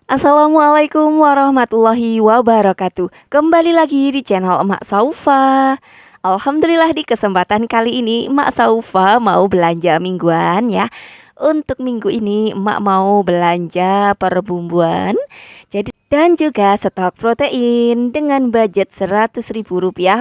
Assalamualaikum warahmatullahi wabarakatuh. Kembali lagi di channel Emak Saufa. Alhamdulillah di kesempatan kali ini Emak Saufa mau belanja mingguan ya. Untuk minggu ini Emak mau belanja perbumbuan. Jadi dan juga stok protein dengan budget Rp100.000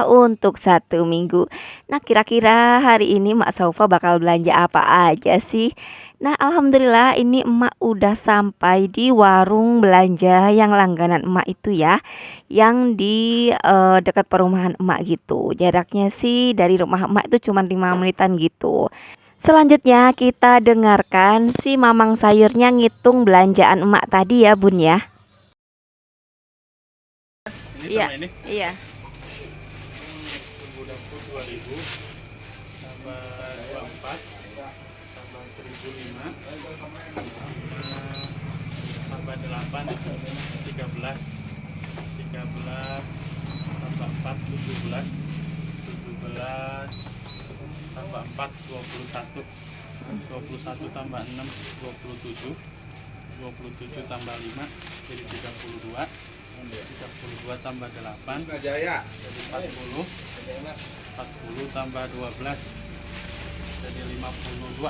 untuk satu minggu. Nah, kira-kira hari ini Emak Saufa bakal belanja apa aja sih? Nah, alhamdulillah ini emak udah sampai di warung belanja yang langganan emak itu ya, yang di dekat perumahan emak gitu. Jaraknya sih dari rumah emak itu cuma 5 menitan gitu. Selanjutnya kita dengarkan si mamang sayurnya ngitung belanjaan emak tadi ya bun ya. Ini Iya, sama ini iya. bumbu dapur 2000 tambah 24 tambah 1005 tambah 8 13 tambah 4 17 tambah 4 21 tambah 6 27 tambah 5 jadi 32 tambah 8 jadi 40 tambah 12 jadi 52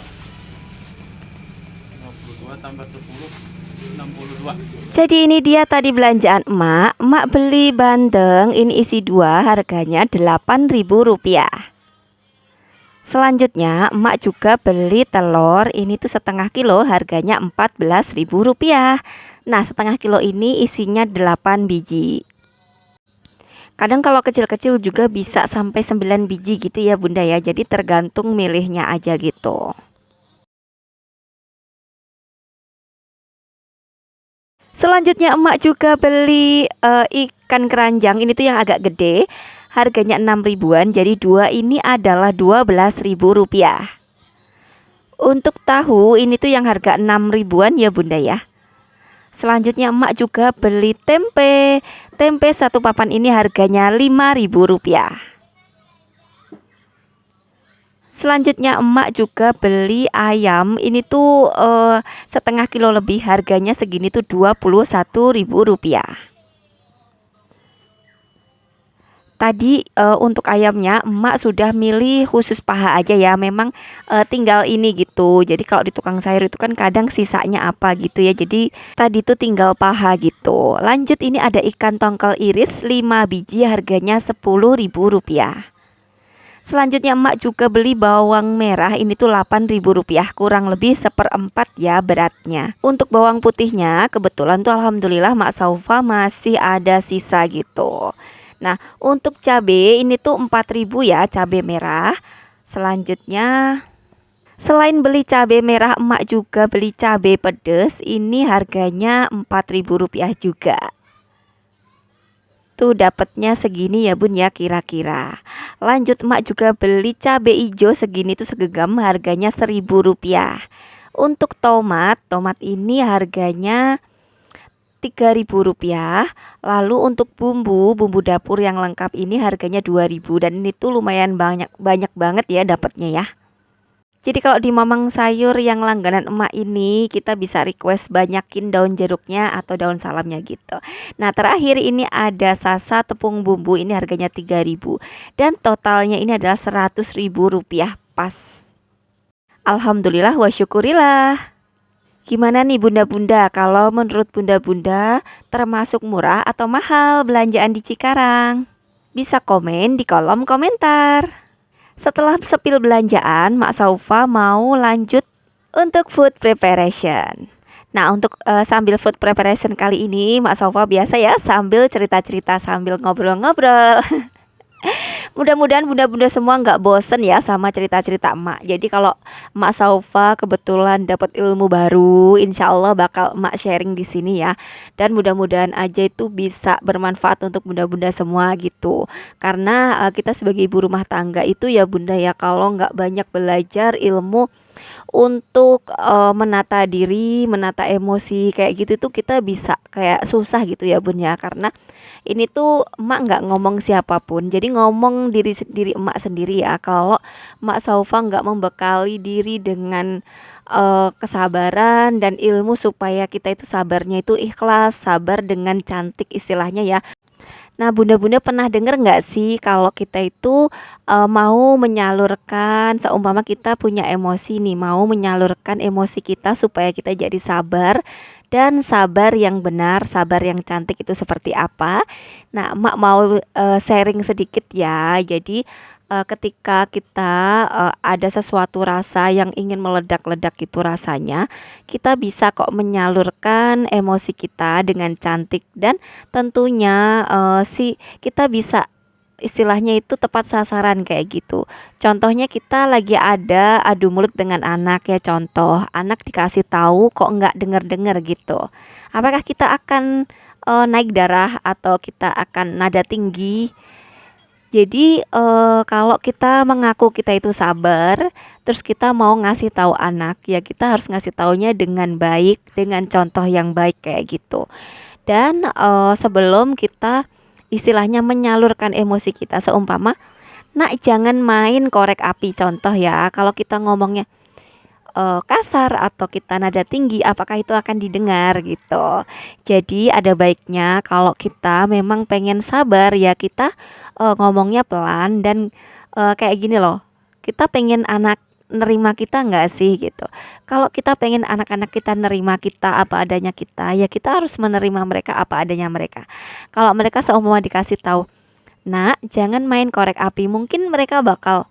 tambah 10 62. Jadi ini dia tadi belanjaan emak. Emak beli bandeng ini isi 2 harganya Rp8.000. Selanjutnya emak juga beli telur ini tuh setengah kilo harganya Rp14.000. Nah, setengah kilo ini isinya 8 biji. Kadang kalau kecil-kecil juga bisa sampai 9 biji gitu ya bunda ya. Jadi tergantung milihnya aja gitu. Selanjutnya emak juga beli ikan keranjang ini tuh yang agak gede. Harganya 6 ribuan, jadi 2 ini adalah Rp12.000. Untuk tahu ini tuh yang harga 6 ribuan ya bunda ya. Selanjutnya emak juga beli tempe. Tempe satu papan ini harganya Rp5.000. Selanjutnya emak juga beli ayam. Ini tuh setengah kilo lebih, harganya segini tuh Rp21.000. Tadi untuk ayamnya emak sudah milih khusus paha aja ya. Memang tinggal ini gitu. Jadi kalau di tukang sayur itu kan kadang sisanya apa gitu ya. Jadi tadi tuh tinggal paha gitu. Lanjut, ini ada ikan tongkol iris 5 biji harganya Rp10.000. Selanjutnya emak juga beli bawang merah ini tuh Rp8.000, kurang lebih seperempat ya beratnya. Untuk bawang putihnya kebetulan tuh alhamdulillah Mak Saufa masih ada sisa gitu. Nah, untuk cabe ini tuh 4.000 ya, cabe merah. Selanjutnya selain beli cabe merah emak juga beli cabe pedes, ini harganya Rp4.000 juga. Tuh dapatnya segini ya bun ya kira-kira. Lanjut emak juga beli cabe hijau segini tuh segenggam harganya Rp1.000. Untuk tomat ini harganya Rp3.000. Lalu untuk bumbu dapur yang lengkap ini harganya Rp2.000, dan ini tuh lumayan banyak banget ya dapatnya ya. Jadi kalau di mamang sayur yang langganan emak ini kita bisa request banyakin daun jeruknya atau daun salamnya gitu. Nah, terakhir ini ada sasa tepung bumbu, ini harganya Rp3.000 dan totalnya ini adalah Rp100.000 pas. Alhamdulillah wa syukurillah. Gimana nih bunda-bunda, kalau menurut bunda-bunda termasuk murah atau mahal belanjaan di Cikarang? Bisa komen di kolom komentar. Setelah sepil belanjaan, Mak Saufa mau lanjut untuk food preparation. Nah, untuk sambil food preparation kali ini Mak Saufa biasa ya sambil cerita-cerita sambil ngobrol-ngobrol. Mudah-mudahan bunda-bunda semua nggak bosen ya sama cerita-cerita emak. Jadi kalau emak Saufa kebetulan dapat ilmu baru, insya Allah bakal emak sharing di sini ya. Dan mudah-mudahan aja itu bisa bermanfaat untuk bunda-bunda semua gitu. Karena kita sebagai ibu rumah tangga itu ya bunda ya, kalau nggak banyak belajar ilmu untuk menata diri, menata emosi kayak gitu tuh kita bisa kayak susah gitu ya bun ya. Karena ini tuh emak nggak ngomong siapapun, jadi ngomong diri emak sendiri ya. Kalau emak Saufa nggak membekali diri dengan kesabaran dan ilmu supaya kita itu sabarnya itu ikhlas, sabar dengan cantik istilahnya ya. Nah, bunda-bunda pernah denger nggak sih kalau kita itu mau menyalurkan, seumpama kita punya emosi nih, mau menyalurkan emosi kita supaya kita jadi sabar dan sabar yang benar, sabar yang cantik itu seperti apa? Nah, emak mau sharing sedikit ya. Jadi ketika kita ada sesuatu rasa yang ingin meledak-ledak itu rasanya, kita bisa kok menyalurkan emosi kita dengan cantik dan tentunya kita bisa istilahnya itu tepat sasaran kayak gitu. Contohnya kita lagi ada adu mulut dengan anak ya, contoh anak dikasih tahu kok nggak denger-denger gitu. Apakah kita akan naik darah atau kita akan nada tinggi? Jadi kalau kita mengaku kita itu sabar, terus kita mau ngasih tahu anak, ya kita harus ngasih taunya dengan baik, dengan contoh yang baik kayak gitu. Dan sebelum kita istilahnya menyalurkan emosi kita, seumpama, nak jangan main korek api, contoh ya. Kalau kita ngomongnya kasar atau kita nada tinggi, apakah itu akan didengar gitu. Jadi ada baiknya kalau kita memang pengen sabar ya kita ngomongnya pelan dan kayak gini loh. Kita pengen anak nerima kita nggak sih gitu. Kalau kita pengen anak-anak kita nerima kita apa adanya kita, ya kita harus menerima mereka apa adanya mereka. Kalau mereka seumpama dikasih tahu, "Nak, jangan main korek api." Mungkin mereka bakal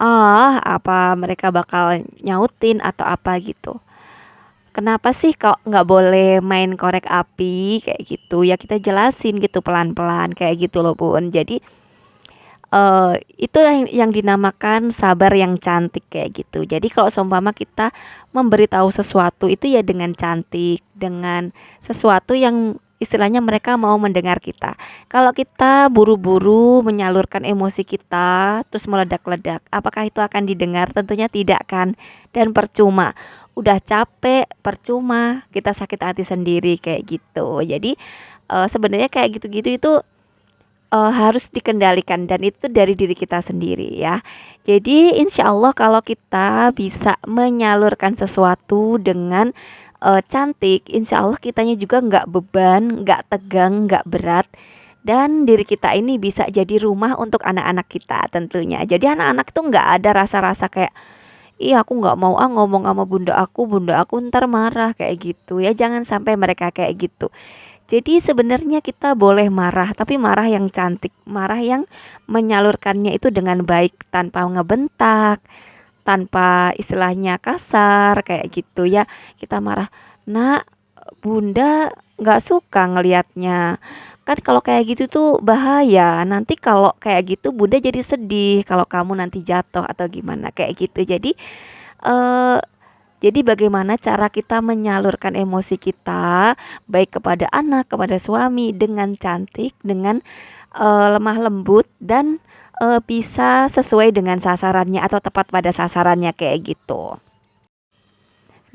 apa mereka bakal nyautin atau apa gitu. Kenapa sih kok nggak boleh main korek api kayak gitu? Ya kita jelasin gitu pelan-pelan kayak gitu loh Bun. Jadi itu yang dinamakan sabar yang cantik kayak gitu. Jadi kalau seumpama kita memberitahu sesuatu itu ya dengan cantik, dengan sesuatu yang istilahnya mereka mau mendengar kita. Kalau kita buru-buru menyalurkan emosi kita terus meledak-ledak, apakah itu akan didengar? Tentunya tidak kan. Dan percuma. Udah capek, percuma, kita sakit hati sendiri kayak gitu. Jadi sebenarnya kayak gitu-gitu itu harus dikendalikan dan itu dari diri kita sendiri ya. Jadi insya Allah kalau kita bisa menyalurkan sesuatu dengan cantik, insya Allah kitanya juga nggak beban, nggak tegang, nggak berat. Dan diri kita ini bisa jadi rumah untuk anak-anak kita tentunya. Jadi anak-anak tuh nggak ada rasa-rasa kayak, iya aku nggak mau ngomong sama bunda aku ntar marah kayak gitu ya. Jangan sampai mereka kayak gitu. Jadi sebenarnya kita boleh marah, tapi marah yang cantik, marah yang menyalurkannya itu dengan baik tanpa ngebentak, tanpa istilahnya kasar kayak gitu ya. Kita marah, "Nak, bunda nggak suka ngelihatnya." Kan kalau kayak gitu tuh bahaya. Nanti kalau kayak gitu bunda jadi sedih kalau kamu nanti jatuh atau gimana kayak gitu. Eh jadi bagaimana cara kita menyalurkan emosi kita baik kepada anak, kepada suami dengan cantik, dengan lemah lembut dan bisa sesuai dengan sasarannya atau tepat pada sasarannya kayak gitu.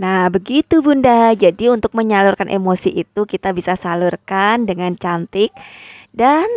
Nah, begitu Bunda. Jadi untuk menyalurkan emosi itu kita bisa salurkan dengan cantik dan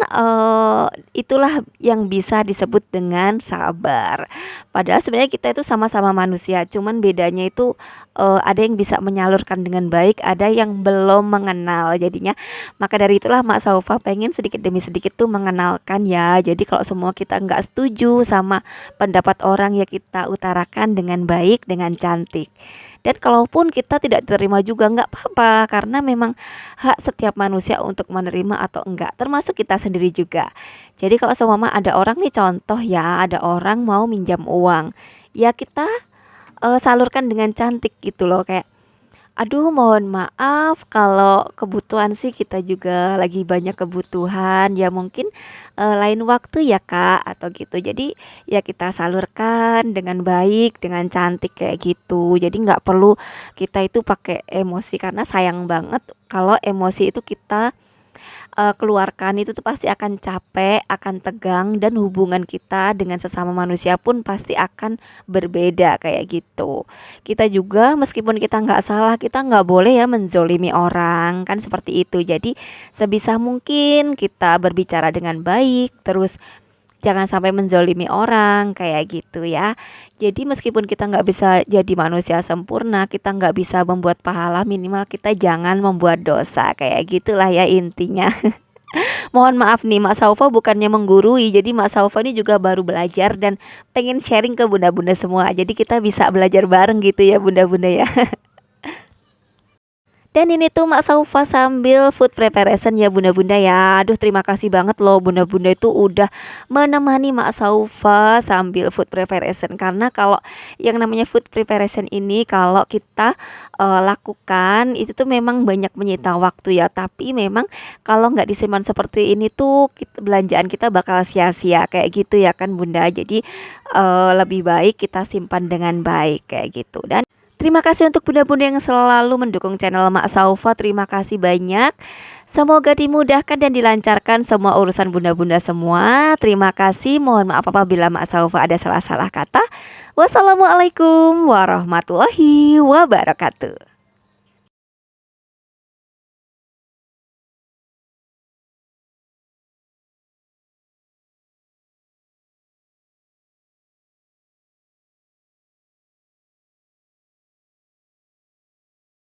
itulah yang bisa disebut dengan sabar. Padahal sebenarnya kita itu sama-sama manusia, cuman bedanya itu ada yang bisa menyalurkan dengan baik, ada yang belum mengenal. Jadinya maka dari itulah Mak Saufa pengen sedikit demi sedikit tuh mengenalkan ya. Jadi kalau semua kita nggak setuju sama pendapat orang ya kita utarakan dengan baik, dengan cantik. Dan kalaupun kita tidak diterima juga nggak apa-apa karena memang hak setiap manusia untuk menerima atau enggak, termasuk kita sendiri juga. Jadi kalau seumpama ada orang nih contoh ya, ada orang mau minjam uang, ya kita salurkan dengan cantik gitu loh kayak, aduh mohon maaf kalau kebutuhan sih kita juga lagi banyak kebutuhan ya mungkin lain waktu ya Kak atau gitu. Jadi ya kita salurkan dengan baik, dengan cantik kayak gitu. Jadi nggak perlu kita itu pakai emosi karena sayang banget kalau emosi itu kita keluarkan itu tuh pasti akan capek, akan tegang dan hubungan kita dengan sesama manusia pun pasti akan berbeda kayak gitu. Kita juga meskipun kita nggak salah, kita nggak boleh ya menzolimi orang kan seperti itu. Jadi sebisa mungkin kita berbicara dengan baik, terus jangan sampai menzolimi orang kayak gitu ya. Jadi meskipun kita nggak bisa jadi manusia sempurna, kita nggak bisa membuat pahala, minimal kita jangan membuat dosa kayak gitulah ya intinya. Mohon maaf nih Mak Saufa bukannya menggurui, jadi Mak Saufa ini juga baru belajar dan pengen sharing ke bunda-bunda semua. Jadi kita bisa belajar bareng gitu ya bunda-bunda ya. Dan ini tuh Mak Saufa sambil food preparation ya bunda-bunda ya. Aduh terima kasih banget loh bunda-bunda itu udah menemani Mak Saufa sambil food preparation. Karena kalau yang namanya food preparation ini kalau kita lakukan itu tuh memang banyak menyita waktu ya. Tapi memang kalau nggak disimpan seperti ini tuh belanjaan kita bakal sia-sia kayak gitu ya kan bunda. Jadi lebih baik kita simpan dengan baik kayak gitu. Dan terima kasih untuk bunda-bunda yang selalu mendukung channel Mak Saufa. Terima kasih banyak. Semoga dimudahkan dan dilancarkan semua urusan bunda-bunda semua. Terima kasih. Mohon maaf apabila Mak Saufa ada salah-salah kata. Wassalamualaikum warahmatullahi wabarakatuh.